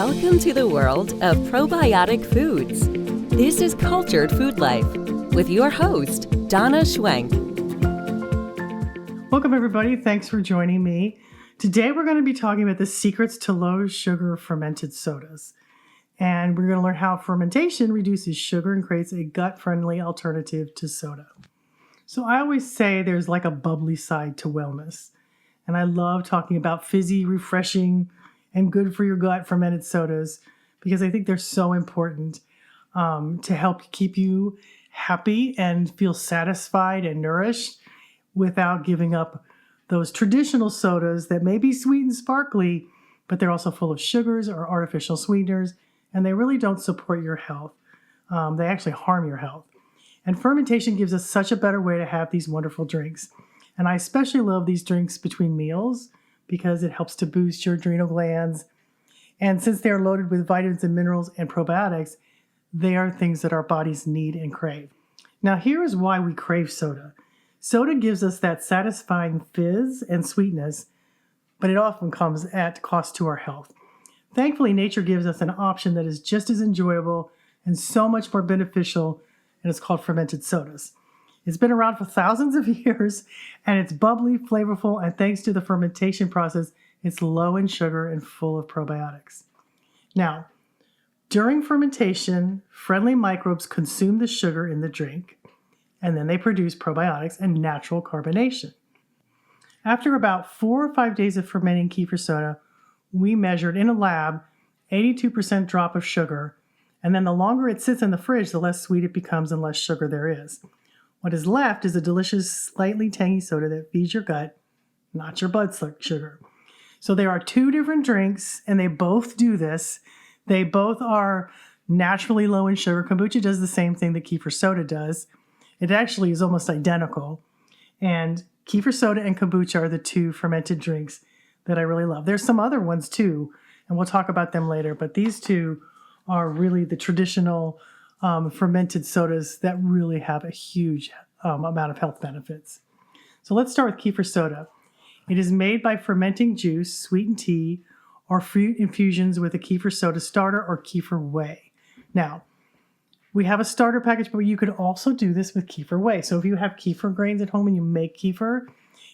Welcome to the world of probiotic foods. This is Cultured Food Life with your host, Donna Schwenk. Welcome, everybody. Thanks for joining me. Today, we're going to be talking about the secrets to low sugar fermented sodas. And we're going to learn how fermentation reduces sugar and creates a gut-friendly alternative to soda. So I always say there's like a bubbly side to wellness. And I love talking about fizzy, refreshing, and good for your gut fermented sodas because I think they're so important to help keep you happy and feel satisfied and nourished without giving up those traditional sodas that may be sweet and sparkly, but they're also full of sugars or artificial sweeteners, and they really don't support your health. They actually harm your health. And fermentation gives us such a better way to have these wonderful drinks. And I especially love these drinks between meals because it helps to boost your adrenal glands. And since they're loaded with vitamins and minerals and probiotics, they are things that our bodies need and crave. Now, here is why we crave soda. Soda gives us that satisfying fizz and sweetness, but it often comes at cost to our health. Thankfully, nature gives us an option that is just as enjoyable and so much more beneficial, and it's called fermented sodas. It's been around for thousands of years, and it's bubbly, flavorful, and thanks to the fermentation process, it's low in sugar and full of probiotics. Now, during fermentation, friendly microbes consume the sugar in the drink, and then they produce probiotics and natural carbonation. After about 4 or 5 days of fermenting kefir soda, we measured in a lab 82% drop of sugar, and then the longer it sits in the fridge, the less sweet it becomes and less sugar there is. What is left is a delicious, slightly tangy soda that feeds your gut, not your blood sugar. So there are 2 different drinks, and they both do this. They both are naturally low in sugar. Kombucha does the same thing that kefir soda does. It actually is almost identical. And kefir soda and kombucha are the 2 fermented drinks that I really love. There's some other ones too, and we'll talk about them later. But these 2 are really the traditional fermented sodas that really have a huge amount of health benefits. So let's start with kefir soda. It is made by fermenting juice, sweetened tea, or fruit infusions with a kefir soda starter or kefir whey. Now, we have a starter package, but you could also do this with kefir whey. So if you have kefir grains at home and you make kefir,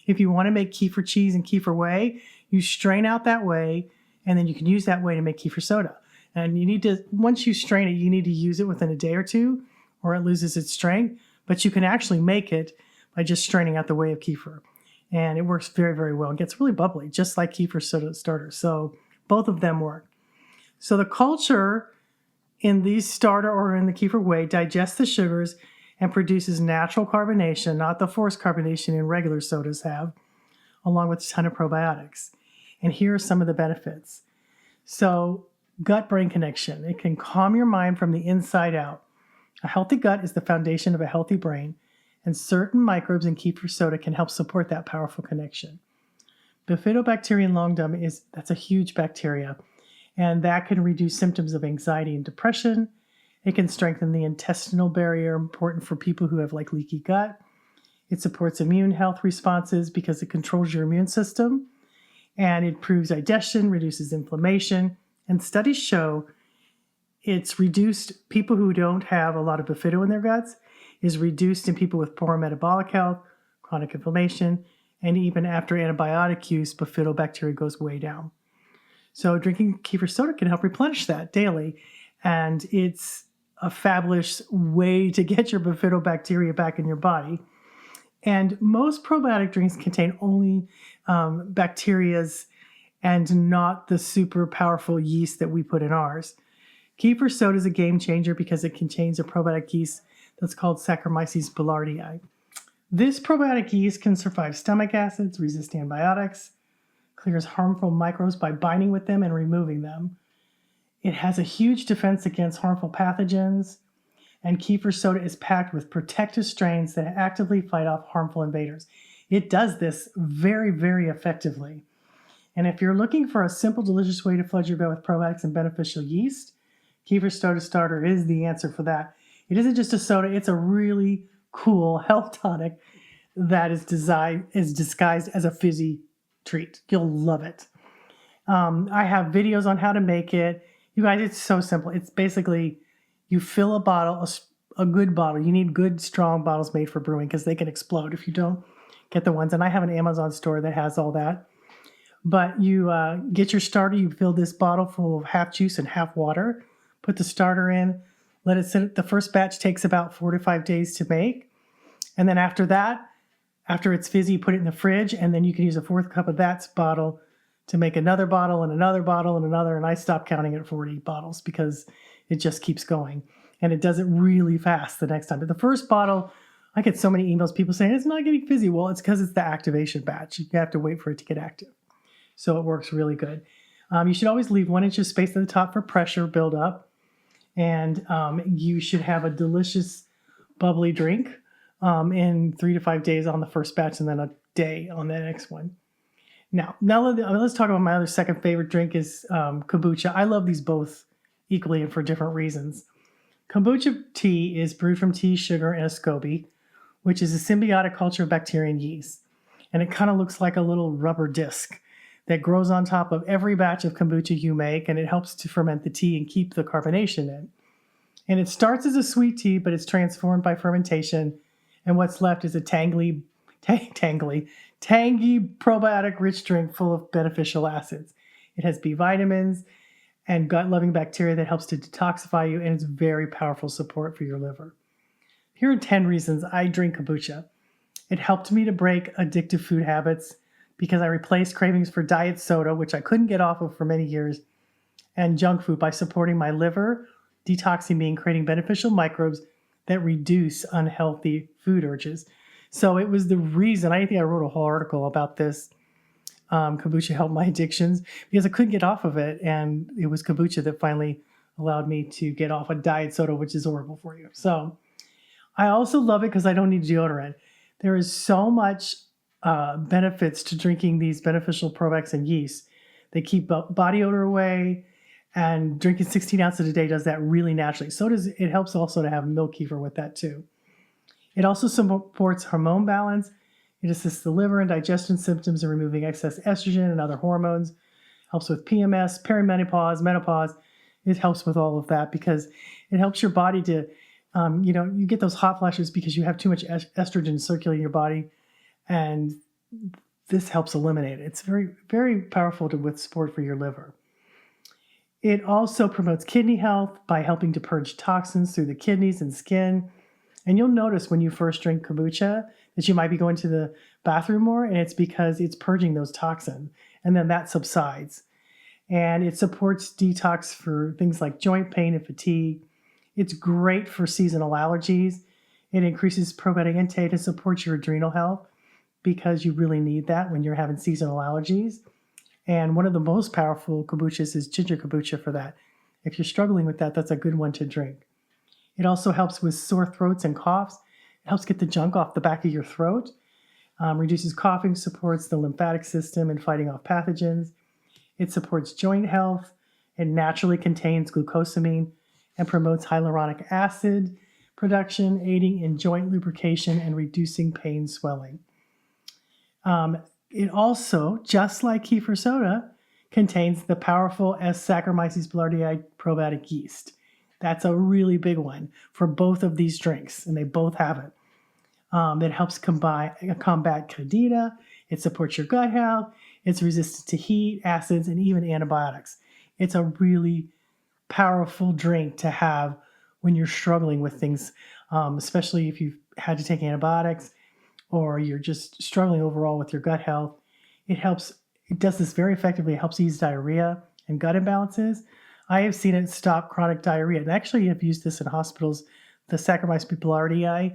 if you want to make kefir cheese and kefir whey, you strain out that whey, and then you can use that whey to make kefir soda. And you need to, once you strain it, you need to use it within a day or 2, or it loses its strength. But you can actually make it by just straining out the whey of kefir. And it works very, very well. It gets really bubbly, just like kefir soda starter. So both of them work. So the culture in these starter or in the kefir whey digests the sugars and produces natural carbonation, not the forced carbonation in regular sodas have, along with a ton of probiotics. And here are some of the benefits. So gut-brain connection. It can calm your mind from the inside out. A healthy gut is the foundation of a healthy brain, and certain microbes in kefir soda can help support that powerful connection. Bifidobacterium longum that's a huge bacteria, and that can reduce symptoms of anxiety and depression. It can strengthen the intestinal barrier, important for people who have like leaky gut. It supports immune health responses because it controls your immune system, and it improves digestion, reduces inflammation, and studies show it's reduced people who don't have a lot of bifido in their guts is reduced in people with poor metabolic health, chronic inflammation, and even after antibiotic use, bifidobacteria goes way down. So drinking kefir soda can help replenish that daily, and it's a fabulous way to get your bifidobacteria back in your body. And most probiotic drinks contain only bacterias and not the super powerful yeast that we put in ours. Kefir soda is a game changer because it contains a probiotic yeast that's called Saccharomyces boulardii. This probiotic yeast can survive stomach acids, resist antibiotics, clears harmful microbes by binding with them and removing them. It has a huge defense against harmful pathogens, and kefir soda is packed with protective strains that actively fight off harmful invaders. It does this very, very effectively. And if you're looking for a simple, delicious way to flood your gut with probiotics and beneficial yeast, kefir soda starter is the answer for that. It isn't just a soda, it's a really cool health tonic that is disguised as a fizzy treat. You'll love it. I have videos on how to make it. You guys, it's so simple. It's basically you fill a bottle, a good bottle. You need good, strong bottles made for brewing because they can explode if you don't get the ones. And I have an Amazon store that has all that. But you get your starter. You fill this bottle full of half juice and half water. Put the starter in. Let it sit. The first batch takes about 4 to 5 days to make. And then after that, after it's fizzy, put it in the fridge. And then you can use a fourth cup of that bottle to make another bottle and another bottle and another. And I stopped counting at 40 bottles because it just keeps going. And it does it really fast the next time. But the first bottle, I get so many emails, people saying, it's not getting fizzy. Well, it's because it's the activation batch. You have to wait for it to get active. So it works really good. You should always leave 1 inch of space at the top for pressure buildup. And you should have a delicious bubbly drink in 3 to 5 days on the first batch and then a day on the next one. Now let's talk about my other second favorite drink is kombucha. I love these both equally and for different reasons. Kombucha tea is brewed from tea, sugar, and a SCOBY, which is a symbiotic culture of bacteria and yeast. And it kind of looks like a little rubber disc that grows on top of every batch of kombucha you make, and it helps to ferment the tea and keep the carbonation in. And it starts as a sweet tea, but it's transformed by fermentation, and what's left is a tangy, probiotic-rich drink full of beneficial acids. It has B vitamins and gut-loving bacteria that helps to detoxify you, and it's very powerful support for your liver. Here are 10 reasons I drink kombucha. It helped me to break addictive food habits because I replaced cravings for diet soda, which I couldn't get off of for many years, and junk food by supporting my liver, detoxing me, and creating beneficial microbes that reduce unhealthy food urges. So it was the reason, I think I wrote a whole article about this. Kombucha helped my addictions because I couldn't get off of it. And it was kombucha that finally allowed me to get off of diet soda, which is horrible for you. So I also love it because I don't need deodorant. There is so much benefits to drinking these beneficial probiotics and yeast. They keep body odor away, and drinking 16 ounces a day does that really naturally. So it helps also to have milk kefir with that too. It also supports hormone balance. It assists the liver in digestion symptoms and removing excess estrogen and other hormones. Helps with PMS, perimenopause, menopause. It helps with all of that because it helps your body to, you get those hot flashes because you have too much estrogen circulating in your body, and this helps eliminate it. It's very, very powerful with support for your liver. It also promotes kidney health by helping to purge toxins through the kidneys and skin. And you'll notice when you first drink kombucha that you might be going to the bathroom more, and it's because it's purging those toxins, and then that subsides. And it supports detox for things like joint pain and fatigue. It's great for seasonal allergies. It increases probiotic intake and supports your adrenal health because you really need that when you're having seasonal allergies. And one of the most powerful kombuchas is ginger kombucha for that. If you're struggling with that, that's a good one to drink. It also helps with sore throats and coughs. It helps get the junk off the back of your throat, reduces coughing, supports the lymphatic system and fighting off pathogens. It supports joint health. It naturally contains glucosamine and promotes hyaluronic acid production, aiding in joint lubrication and reducing pain swelling. It also, just like kefir soda, contains the powerful S. Saccharomyces boulardii probiotic yeast. That's a really big one for both of these drinks, and they both have it. It helps combat candida. It supports your gut health. It's resistant to heat, acids, and even antibiotics. It's a really powerful drink to have when you're struggling with things, especially if you've had to take antibiotics or you're just struggling overall with your gut health. It does this very effectively. It helps ease diarrhea and gut imbalances. I have seen it stop chronic diarrhea. And actually, I've used this in hospitals, the Saccharomyces boulardii,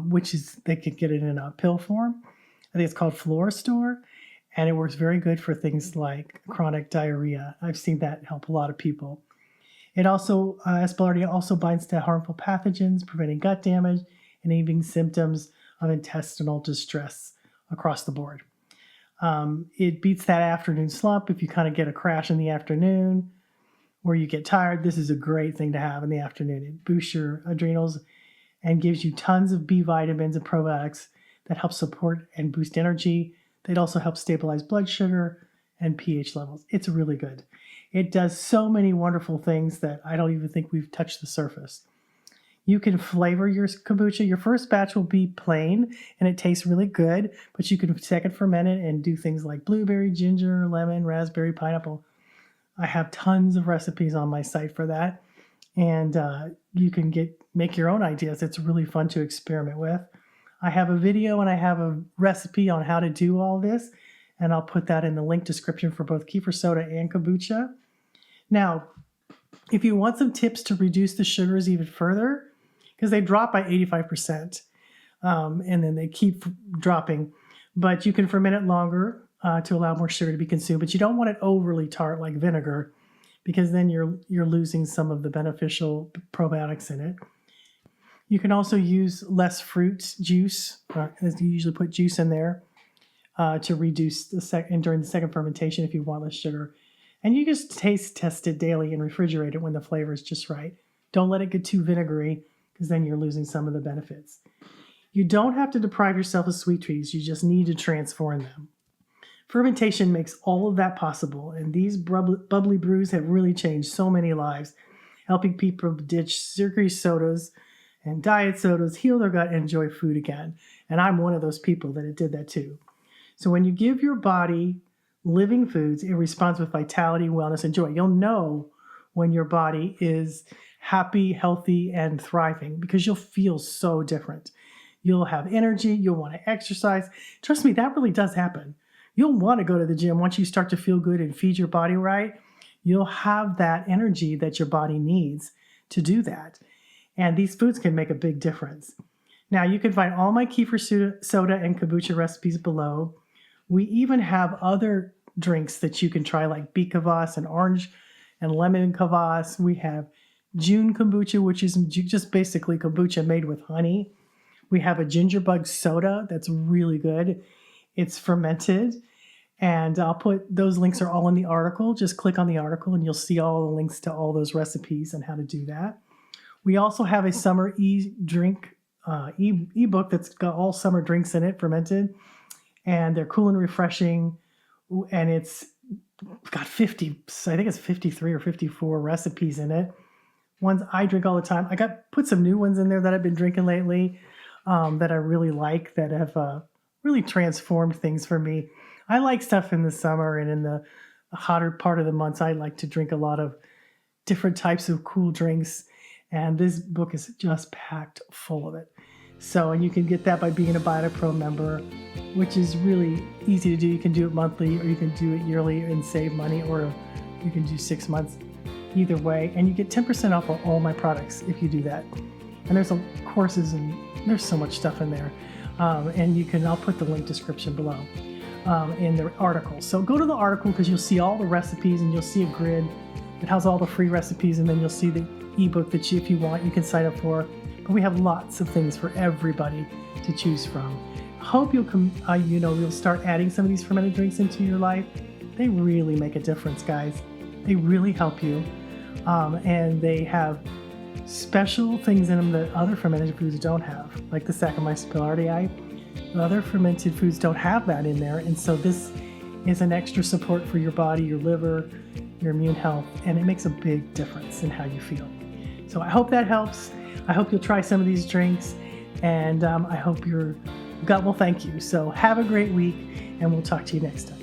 which is, they could get it in a pill form. I think it's called Florastor. And it works very good for things like chronic diarrhea. I've seen that help a lot of people. It also, S. boulardii also binds to harmful pathogens, preventing gut damage and even symptoms of intestinal distress across the board. It beats that afternoon slump if you kind of get a crash in the afternoon or you get tired. This is a great thing to have in the afternoon. It boosts your adrenals and gives you tons of B vitamins and probiotics that help support and boost energy. It also helps stabilize blood sugar and pH levels. It's really good. It does so many wonderful things that I don't even think we've touched the surface. You can flavor your kombucha. Your first batch will be plain and it tastes really good, but you can second ferment it and do things like blueberry, ginger, lemon, raspberry, pineapple. I have tons of recipes on my site for that. And you can make your own ideas. It's really fun to experiment with. I have a video and I have a recipe on how to do all this, and I'll put that in the link description for both kefir soda and kombucha. Now, if you want some tips to reduce the sugars even further, because they drop by 85%, and then they keep dropping, but you can ferment it longer to allow more sugar to be consumed, but you don't want it overly tart like vinegar, because then you're losing some of the beneficial probiotics in it. You can also use less fruit juice, as you usually put juice in there to reduce during the second fermentation if you want less sugar. And you just taste test it daily and refrigerate it when the flavor is just right. Don't let it get too vinegary, because then you're losing some of the benefits. You don't have to deprive yourself of sweet treats. You just need to transform them. Fermentation makes all of that possible, and these bubbly brews have really changed so many lives, helping people ditch sugary sodas and diet sodas, heal their gut, and enjoy food again. And I'm one of those people that it did that too. So when you give your body living foods, it responds with vitality, wellness, and joy. You'll know when your body is happy, healthy, and thriving, because you'll feel so different. You'll have energy. You'll want to exercise. Trust me, that really does happen. You'll want to go to the gym once you start to feel good and feed your body right. You'll have that energy that your body needs to do that. And these foods can make a big difference. Now, you can find all my kefir soda and kombucha recipes below. We even have other drinks that you can try, like beet kvass and orange and lemon kvass. We have June kombucha, which is just basically kombucha made with honey. We have a ginger bug soda that's really good. It's fermented. And I'll put those links are all in the article. Just click on the article and you'll see all the links to all those recipes and how to do that. We also have a summer ebook that's got all summer drinks in it, fermented, and they're cool and refreshing. And it's got 53 or 54 recipes in it. Ones I drink all the time. Put some new ones in there that I've been drinking lately that I really like, that have really transformed things for me. I like stuff in the summer, and in the hotter part of the months, I like to drink a lot of different types of cool drinks. And this book is just packed full of it. So, and you can get that by being a Biotic Pro member, which is really easy to do. You can do it monthly, or you can do it yearly and save money, or you can do 6 months. Either way, and you get 10% off of all my products if you do that. And there's courses, and there's so much stuff in there. And I'll put the link description below in the article. So go to the article, because you'll see all the recipes, and you'll see a grid that has all the free recipes, and then you'll see the ebook that if you want, you can sign up for. But we have lots of things for everybody to choose from. Hope you'll start adding some of these fermented drinks into your life. They really make a difference, guys. They really help you. And they have special things in them that other fermented foods don't have, like the Saccharomyces boulardii. The other fermented foods don't have that in there, and so this is an extra support for your body, your liver, your immune health, and it makes a big difference in how you feel. So I hope that helps. I hope you'll try some of these drinks, and I hope your gut will thank you. So have a great week, and we'll talk to you next time.